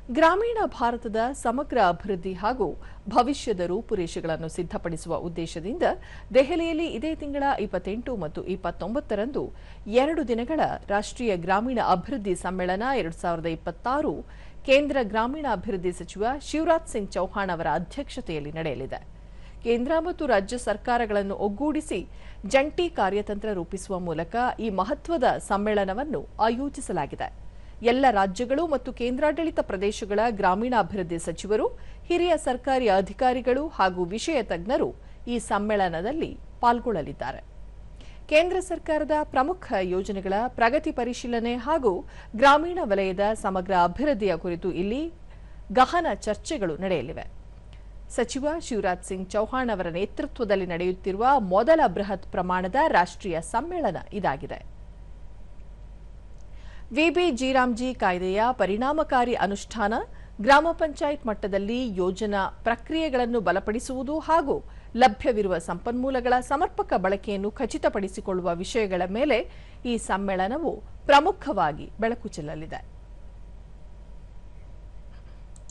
ಗ್ರಾಮೀಣ ಭಾರತದ ಸಮಗ್ರ ಅಭಿವೃದ್ಧಿ ಹಾಗೂ ಭವಿಷ್ಯದ ರೂಪುರೇಷೆಗಳನ್ನು ಸಿದ್ಧಪಡಿಸುವ ಉದ್ದೇಶದಿಂದ ದೆಹಲಿಯಲ್ಲಿ ಇದೇ ತಿಂಗಳ 28 ಮತ್ತು 29ರಂದು 2 ದಿನಗಳ ರಾಷ್ಟ್ರೀಯ ಗ್ರಾಮೀಣ ಅಭಿವೃದ್ಧಿ ಸಮ್ಮೇಳನ 2026 ಕೇಂದ್ರ ಗ್ರಾಮೀಣಾಭಿವೃದ್ಧಿ ಸಚಿವ ಶಿವರಾಜ್ ಸಿಂಗ್ ಚೌಹಾಣ್ ಅವರ ಅಧ್ಯಕ್ಷತೆಯಲ್ಲಿ ನಡೆಯಲಿದೆ. ಕೇಂದ್ರ ಮತ್ತು ರಾಜ್ಯ ಸರ್ಕಾರಗಳನ್ನು ಒಗ್ಗೂಡಿಸಿ ಜಂಟಿ ಕಾರ್ಯತಂತ್ರ ರೂಪಿಸುವ ಮೂಲಕ ಈ ಮಹತ್ವದ ಸಮ್ಮೇಳನವನ್ನು ಆಯೋಜಿಸಲಾಗಿದೆ. ಎಲ್ಲ ರಾಜ್ಯಗಳು ಮತ್ತು ಕೇಂದ್ರಾಡಳಿತ ಪ್ರದೇಶಗಳ ಗ್ರಾಮೀಣಾಭಿವೃದ್ಧಿ ಸಚಿವರು, ಹಿರಿಯ ಸರ್ಕಾರಿ ಅಧಿಕಾರಿಗಳು ಹಾಗೂ ವಿಷಯ ತಜ್ಞರು ಈ ಸಮ್ಮೇಳನದಲ್ಲಿ ಪಾಲ್ಗೊಳ್ಳಲಿದ್ದಾರೆ. ಕೇಂದ್ರ ಸರ್ಕಾರದ ಪ್ರಮುಖ ಯೋಜನೆಗಳ ಪ್ರಗತಿ ಪರಿಶೀಲನೆ ಹಾಗೂ ಗ್ರಾಮೀಣ ವಲಯದ ಸಮಗ್ರ ಅಭಿವೃದ್ಧಿಯ ಕುರಿತು ಇಲ್ಲಿ ಗಹನ ಚರ್ಚೆಗಳು ನಡೆಯಲಿವೆ. ಸಚಿವ ಶಿವರಾಜ್ ಸಿಂಗ್ ಚೌಹಾಣ್ ಅವರ ನೇತೃತ್ವದಲ್ಲಿ ನಡೆಯುತ್ತಿರುವ ಮೊದಲ ಬೃಹತ್ ಪ್ರಮಾಣದ ರಾಷ್ಟ್ರೀಯ ಸಮ್ಮೇಳನ ಇದಾಗಿದೆ. ವಿಬಿಜಿ-ರಾಮ್ಜಿ ಕಾಯ್ದೆಯ ಪರಿಣಾಮಕಾರಿ ಅನುಷ್ಠಾನ, ಗ್ರಾಮ ಪಂಚಾಯತ್ ಮಟ್ಟದಲ್ಲಿ ಯೋಜನಾ ಪ್ರಕ್ರಿಯೆಗಳನ್ನು ಬಲಪಡಿಸುವುದು ಹಾಗೂ ಲಭ್ಯವಿರುವ ಸಂಪನ್ಮೂಲಗಳ ಸಮರ್ಪಕ ಬಳಕೆಯನ್ನು ಖಚಿತಪಡಿಸಿಕೊಳ್ಳುವ ವಿಷಯಗಳ ಮೇಲೆ ಈ ಸಮ್ಮೇಳನವು ಪ್ರಮುಖವಾಗಿ ಬೆಳಕು ಚೆಲ್ಲಲಿದೆ.